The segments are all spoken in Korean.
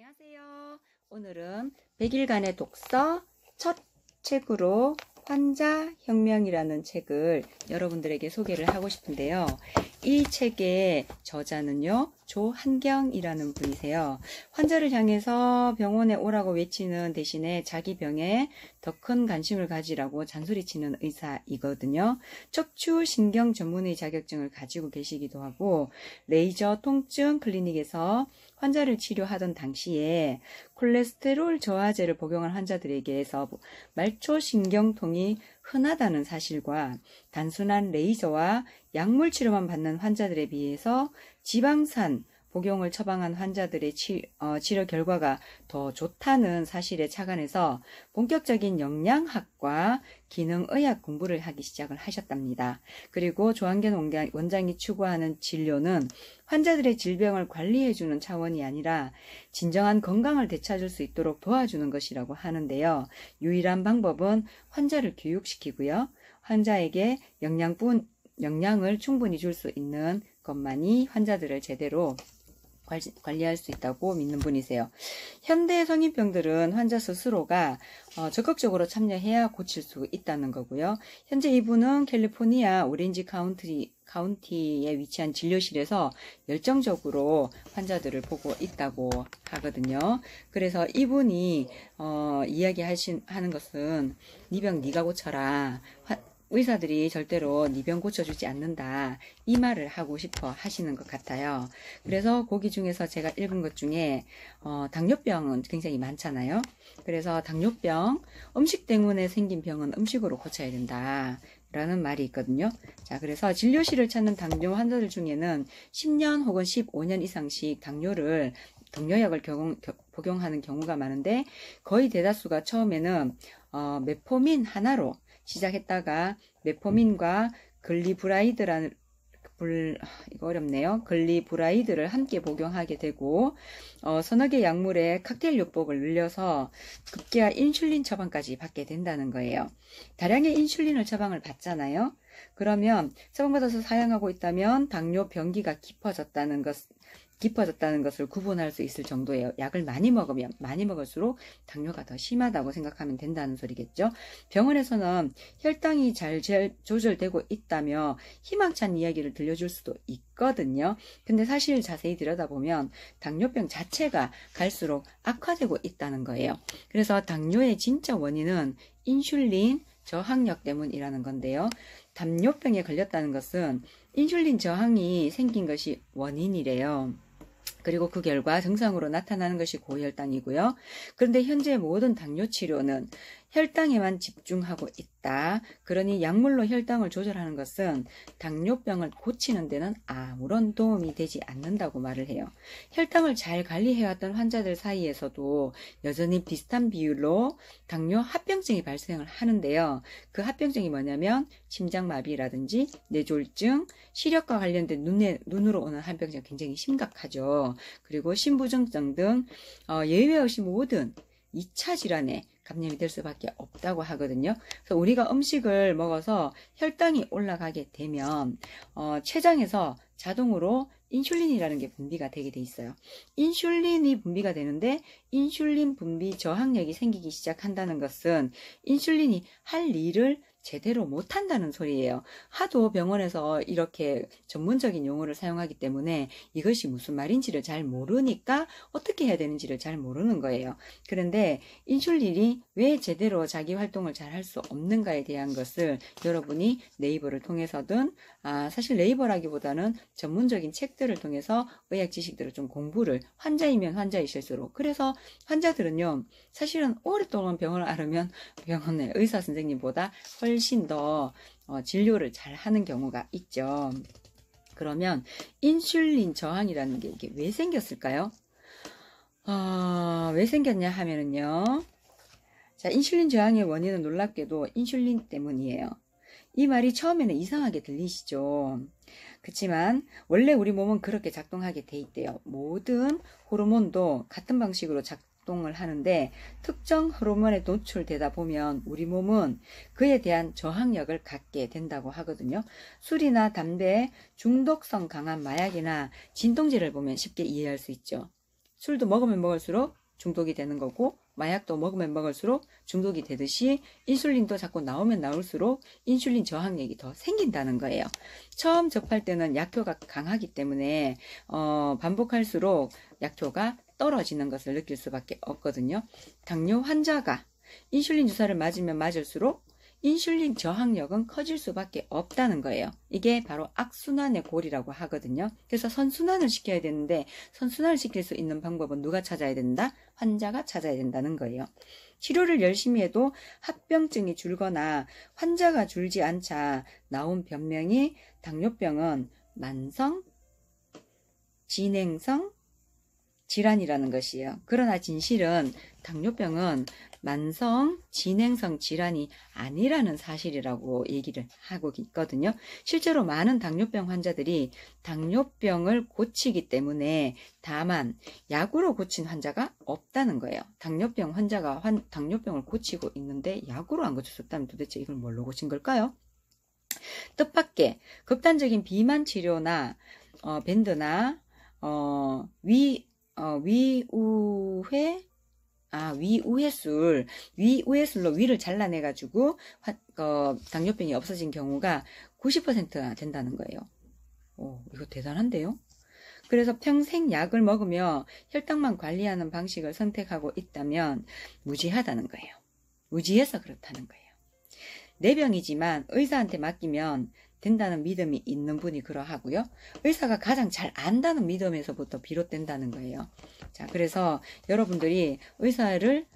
안녕하세요. 오늘은 100일간의 독서 첫 책으로 환자혁명이라는 책을 여러분들에게 소개를 하고 싶은데요. 이 책의 저자는요, 조한경이라는 분이세요. 환자를 향해서 병원에 오라고 외치는 대신에 자기 병에 더 큰 관심을 가지라고 잔소리치는 의사이거든요. 척추신경 전문의 자격증을 가지고 계시기도 하고, 레이저 통증 클리닉에서 환자를 치료하던 당시에 콜레스테롤 저하제를 복용한 환자들에게서 말초신경통이 흔하다는 사실과 단순한 레이저와 약물 치료만 받는 환자들에 비해서 지방산 복용을 처방한 환자들의 치료 결과가 더 좋다는 사실에 착안해서 본격적인 영양학과 기능의학 공부를 하기 시작을 하셨답니다. 그리고 조한경 원장이 추구하는 진료는 환자들의 질병을 관리해주는 차원이 아니라 진정한 건강을 되찾을 수 있도록 도와주는 것이라고 하는데요. 유일한 방법은 환자를 교육시키고요. 환자에게 영양을 충분히 줄 수 있는 것만이 환자들을 제대로 관리할 수 있다고 믿는 분이세요. 현대 성인병들은 환자 스스로가 적극적으로 참여해야 고칠 수 있다는 거고요. 현재 이분은 캘리포니아 오렌지 카운티에 위치한 진료실에서 열정적으로 환자들을 보고 있다고 하거든요. 그래서 이분이 이야기하는 것은 네 병 네가 고쳐라. 의사들이 절대로 네 병 고쳐주지 않는다. 이 말을 하고 싶어 하시는 것 같아요. 그래서 거기 중에서 제가 읽은 것 중에 당뇨병은 굉장히 많잖아요. 그래서 당뇨병, 음식 때문에 생긴 병은 음식으로 고쳐야 된다. 라는 말이 있거든요. 자, 그래서 진료실을 찾는 당뇨 환자들 중에는 10년 혹은 15년 이상씩 당뇨약을 복용하는 경우가 많은데 거의 대다수가 처음에는 메포민 하나로 시작했다가 메포민과 글리브라이드를 함께 복용하게 되고 서너 개 약물의 칵테일 요법을 늘려서 급기야 인슐린 처방까지 받게 된다는 거예요. 다량의 인슐린을 처방을 받잖아요. 그러면 처방받아서 사용하고 있다면 당뇨 병기가 깊어졌다는 것을 구분할 수 있을 정도예요. 약을 많이 먹을수록 당뇨가 더 심하다고 생각하면 된다는 소리겠죠. 병원에서는 혈당이 잘 조절되고 있다며 희망찬 이야기를 들려줄 수도 있거든요. 근데 사실 자세히 들여다보면 당뇨병 자체가 갈수록 악화되고 있다는 거예요. 그래서 당뇨의 진짜 원인은 인슐린 저항력 때문이라는 건데요. 당뇨병에 걸렸다는 것은 인슐린 저항이 생긴 것이 원인이래요. 그리고 그 결과 증상으로 나타나는 것이 고혈당이고요. 그런데 현재 모든 당뇨 치료는 혈당에만 집중하고 있다. 그러니 약물로 혈당을 조절하는 것은 당뇨병을 고치는 데는 아무런 도움이 되지 않는다고 말을 해요. 혈당을 잘 관리해왔던 환자들 사이에서도 여전히 비슷한 비율로 당뇨 합병증이 발생을 하는데요. 그 합병증이 뭐냐면 심장마비라든지 뇌졸중, 시력과 관련된 눈으로 오는 합병증이 굉장히 심각하죠. 그리고 신부전증 등 예외 없이 모든 2차 질환에 감염이 될 수밖에 없다고 하거든요. 그래서 우리가 음식을 먹어서 혈당이 올라가게 되면 췌장에서 자동으로 인슐린이라는 게 분비가 되게 돼 있어요. 인슐린이 분비가 되는데 인슐린 분비 저항력이 생기기 시작한다는 것은 인슐린이 할 일을 제대로 못한다는 소리예요. 하도 병원에서 이렇게 전문적인 용어를 사용하기 때문에 이것이 무슨 말인지를 잘 모르니까 어떻게 해야 되는지를 잘 모르는 거예요. 그런데 인슐린이 왜 제대로 자기 활동을 잘 할 수 없는가에 대한 것을 여러분이 네이버를 통해서든 사실 네이버라기보다는 전문적인 책들을 통해서 의학 지식들을 좀 공부를 환자이면 환자이실수록 그래서 환자들은요 사실은 오랫동안 병을 앓으면 병원의 의사 선생님보다 훨씬 더 진료를 잘 하는 경우가 있죠. 그러면 인슐린 저항이라는 게 이게 왜 생겼을까요? 왜 생겼냐 하면은요. 자, 인슐린 저항의 원인은 놀랍게도 인슐린 때문이에요. 이 말이 처음에는 이상하게 들리시죠? 그렇지만 원래 우리 몸은 그렇게 작동하게 돼 있대요. 모든 호르몬도 같은 방식으로 작동을 하는데 특정 호르몬에 노출되다 보면 우리 몸은 그에 대한 저항력을 갖게 된다고 하거든요. 술이나 담배, 중독성 강한 마약이나 진통제를 보면 쉽게 이해할 수 있죠. 술도 먹으면 먹을수록 중독이 되는 거고, 마약도 먹으면 먹을수록 중독이 되듯이 인슐린도 자꾸 나오면 나올수록 인슐린 저항력이 더 생긴다는 거예요. 처음 접할 때는 약효가 강하기 때문에 반복할수록 약효가 떨어지는 것을 느낄 수밖에 없거든요. 당뇨 환자가 인슐린 주사를 맞으면 맞을수록 인슐린 저항력은 커질 수밖에 없다는 거예요. 이게 바로 악순환의 골이라고 하거든요. 그래서 선순환을 시켜야 되는데 선순환을 시킬 수 있는 방법은 누가 찾아야 된다? 환자가 찾아야 된다는 거예요. 치료를 열심히 해도 합병증이 줄거나 환자가 줄지 않자 나온 변명이 당뇨병은 만성, 진행성 질환이라는 것이에요. 그러나 진실은 당뇨병은 만성 진행성 질환이 아니라는 사실이라고 얘기를 하고 있거든요. 실제로 많은 당뇨병 환자들이 당뇨병을 고치기 때문에 다만 약으로 고친 환자가 없다는 거예요. 당뇨병 환자가 당뇨병을 고치고 있는데 약으로 안 고쳤다면 도대체 이걸 뭘로 고친 걸까요? 뜻밖의 극단적인 비만 치료나 밴드나 위우회술로 위를 잘라내가지고 당뇨병이 없어진 경우가 90%나 된다는 거예요. 이거 대단한데요? 그래서 평생 약을 먹으며 혈당만 관리하는 방식을 선택하고 있다면 무지하다는 거예요. 무지해서 그렇다는 거예요. 내 병이지만 의사한테 맡기면 된다는 믿음이 있는 분이 그러하고요. 의사가 가장 잘 안다는 믿음에서부터 비롯된다는 거예요. 자, 그래서 여러분들이 의사를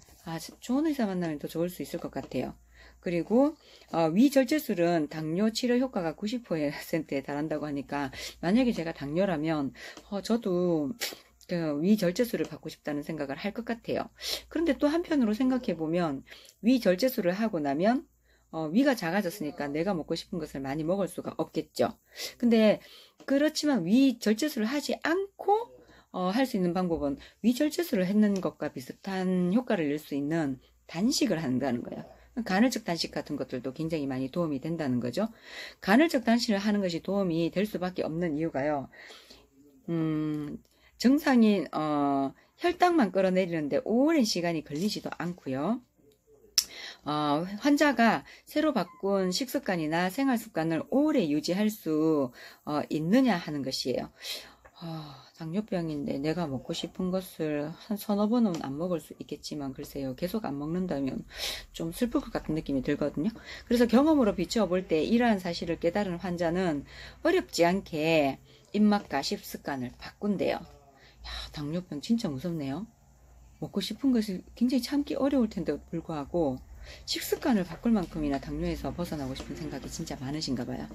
좋은 의사 만나면 더 좋을 수 있을 것 같아요. 그리고 위절제술은 당뇨 치료 효과가 90%에 달한다고 하니까 만약에 제가 당뇨라면 저도 위절제술을 받고 싶다는 생각을 할 것 같아요. 그런데 또 한편으로 생각해 보면 위절제술을 하고 나면 위가 작아졌으니까 내가 먹고 싶은 것을 많이 먹을 수가 없겠죠. 근데 그렇지만 위절제술을 하지 않고 할 수 있는 방법은 위절제술을 했는 것과 비슷한 효과를 낼 수 있는 단식을 한다는 거예요. 간헐적 단식 같은 것들도 굉장히 많이 도움이 된다는 거죠. 간헐적 단식을 하는 것이 도움이 될 수밖에 없는 이유가요. 정상인 혈당만 끌어내리는데 오랜 시간이 걸리지도 않고요. 환자가 새로 바꾼 식습관이나 생활습관을 오래 유지할 수 있느냐 하는 것이에요. 당뇨병인데 내가 먹고 싶은 것을 한 서너 번은 안 먹을 수 있겠지만 글쎄요, 계속 안 먹는다면 좀 슬플 것 같은 느낌이 들거든요. 그래서 경험으로 비추어 볼 때 이러한 사실을 깨달은 환자는 어렵지 않게 입맛과 식습관을 바꾼대요. 당뇨병 진짜 무섭네요. 먹고 싶은 것을 굉장히 참기 어려울 텐데 불구하고 식습관을 바꿀 만큼이나 당뇨에서 벗어나고 싶은 생각이 진짜 많으신가 봐요.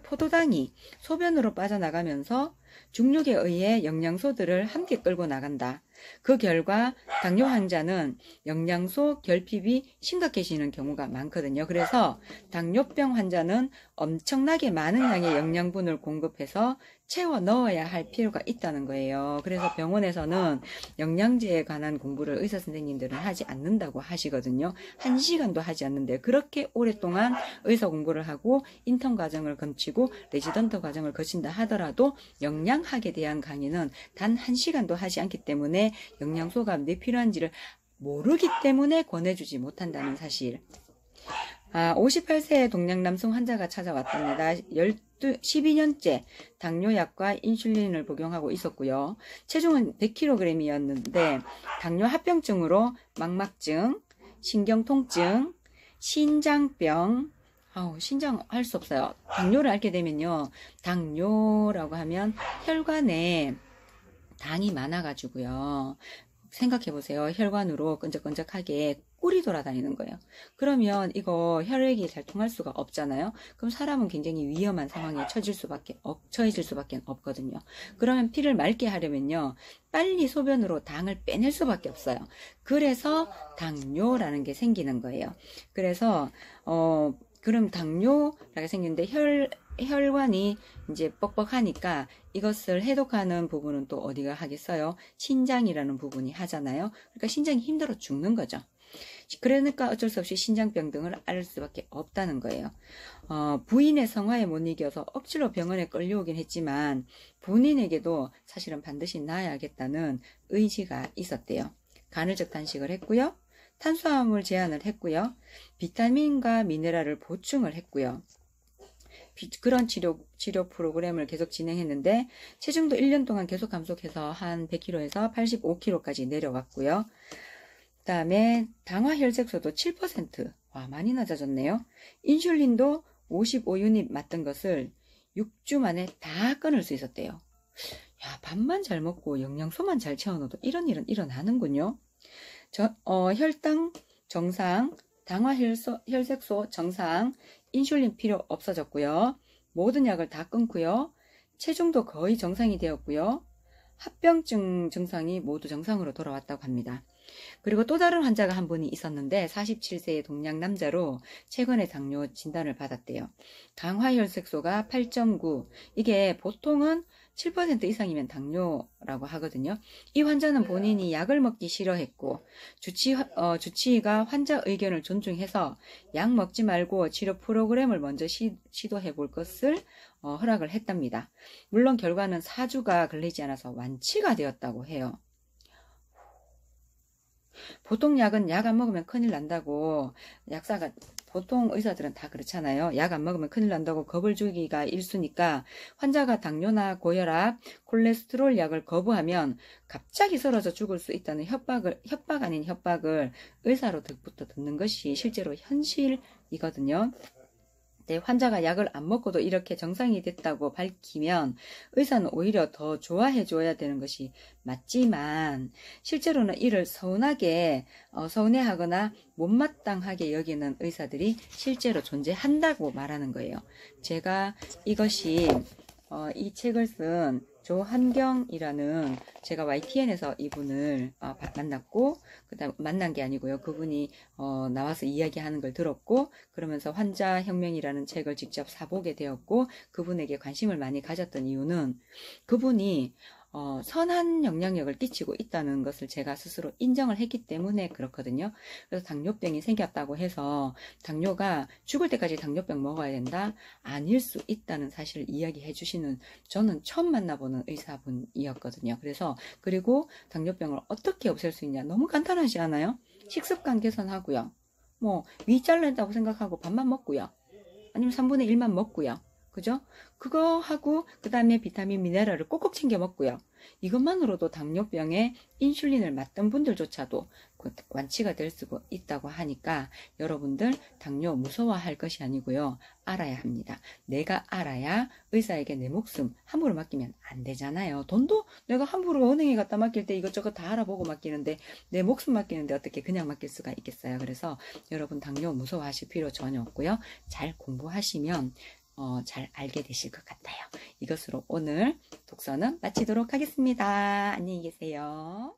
포도당이 소변으로 빠져나가면서 중력에 의해 영양소들을 함께 끌고 나간다. 그 결과 당뇨 환자는 영양소 결핍이 심각해지는 경우가 많거든요. 그래서 당뇨병 환자는 엄청나게 많은 양의 영양분을 공급해서 채워 넣어야 할 필요가 있다는 거예요. 그래서 병원에서는 영양제에 관한 공부를 의사 선생님들은 하지 않는다고 하시거든요. 1시간도 하지 않는데 그렇게 오랫동안 의사 공부를 하고 인턴 과정을 거치고 레지던트 과정을 거친다 하더라도 영양학에 대한 강의는 단 1시간도 하지 않기 때문에 영양소가 왜 필요한지를 모르기 때문에 권해주지 못한다는 사실. 58세의 동양 남성 환자가 찾아왔답니다. 12년째 당뇨약과 인슐린을 복용하고 있었고요. 체중은 100kg이었는데 당뇨 합병증으로 망막증, 신경통증, 신장병, 신장 할 수 없어요. 당뇨를 앓게 되면요, 당뇨라고 하면 혈관에 당이 많아가지고요, 생각해보세요. 혈관으로 끈적끈적하게 꿀이 돌아다니는 거예요. 그러면 이거 혈액이 잘 통할 수가 없잖아요. 그럼 사람은 굉장히 위험한 상황에 처해질 수밖에 없거든요. 그러면 피를 맑게 하려면요, 빨리 소변으로 당을 빼낼 수밖에 없어요. 그래서 당뇨라는 게 생기는 거예요. 그래서 그럼 당뇨라고 생기는데 혈관이 이제 뻑뻑하니까 이것을 해독하는 부분은 또 어디가 하겠어요? 신장이라는 부분이 하잖아요. 그러니까 신장이 힘들어 죽는 거죠. 그러니까 어쩔 수 없이 신장병 등을 앓을 수밖에 없다는 거예요. 부인의 성화에 못 이겨서 억지로 병원에 끌려오긴 했지만 본인에게도 사실은 반드시 나아야겠다는 의지가 있었대요. 간헐적 단식을 했고요. 탄수화물 제한을 했고요. 비타민과 미네랄을 보충을 했고요. 그런 치료 프로그램을 계속 진행했는데 체중도 1년 동안 계속 감속해서 한 100kg에서 85kg까지 내려갔고요. 그 다음에 당화혈색소도 7%, 와, 많이 낮아졌네요. 인슐린도 55유닛 맞던 것을 6주 만에 다 끊을 수 있었대요. 야, 밥만 잘 먹고 영양소만 잘 채워넣어도 이런 일은 일어나는군요. 혈당 정상, 당화혈색소 정상, 인슐린 필요 없어졌고요. 모든 약을 다 끊고요. 체중도 거의 정상이 되었고요. 합병증 증상이 모두 정상으로 돌아왔다고 합니다. 그리고 또 다른 환자가 한 분이 있었는데 47세의 동양 남자로 최근에 당뇨 진단을 받았대요. 당화혈색소가 8.9, 이게 보통은 7% 이상이면 당뇨라고 하거든요. 이 환자는 본인이 약을 먹기 싫어했고 주치의가 환자 의견을 존중해서 약 먹지 말고 치료 프로그램을 먼저 시도해 볼 것을 허락을 했답니다. 물론 결과는 4주가 걸리지 않아서 완치가 되었다고 해요. 보통 약은 약 안 먹으면 큰일 난다고 약사가, 보통 의사들은 다 그렇잖아요. 약 안 먹으면 큰일 난다고 겁을 주기가 일쑤니까 환자가 당뇨나 고혈압, 콜레스테롤 약을 거부하면 갑자기 쓰러져 죽을 수 있다는 협박 아닌 협박을 의사로부터 듣는 것이 실제로 현실이거든요. 네, 환자가 약을 안 먹고도 이렇게 정상이 됐다고 밝히면 의사는 오히려 더 좋아해 줘야 되는 것이 맞지만 실제로는 이를 서운해하거나 못마땅하게 여기는 의사들이 실제로 존재한다고 말하는 거예요. 제가 이것이 이 책을 쓴 조한경이라는, 제가 YTN에서 이분을 만났고, 그다음 만난 게 아니고요. 그분이 나와서 이야기하는 걸 들었고, 그러면서 환자혁명이라는 책을 직접 사보게 되었고, 그분에게 관심을 많이 가졌던 이유는 그분이 선한 영향력을 끼치고 있다는 것을 제가 스스로 인정을 했기 때문에 그렇거든요. 그래서 당뇨병이 생겼다고 해서 당뇨가 죽을 때까지 당뇨병 먹어야 된다? 아닐 수 있다는 사실을 이야기해 주시는, 저는 처음 만나보는 의사분이었거든요. 그리고 당뇨병을 어떻게 없앨 수 있냐? 너무 간단하지 않아요? 식습관 개선하고요. 위 잘린다고 생각하고 밥만 먹고요. 아니면 3분의 1만 먹고요. 그죠? 그거 하고 그 다음에 비타민 미네랄을 꼭꼭 챙겨 먹고요. 이것만으로도 당뇨병에 인슐린을 맞던 분들조차도 완치가 될 수 있다고 하니까 여러분들 당뇨 무서워할 것이 아니고요. 알아야 합니다. 내가 알아야 의사에게 내 목숨 함부로 맡기면 안 되잖아요. 돈도 내가 함부로 은행에 갖다 맡길 때 이것저것 다 알아보고 맡기는데 내 목숨 맡기는데 어떻게 그냥 맡길 수가 있겠어요. 그래서 여러분 당뇨 무서워하실 필요 전혀 없고요. 잘 공부하시면 잘 알게 되실 것 같아요. 이것으로 오늘 독서는 마치도록 하겠습니다. 안녕히 계세요.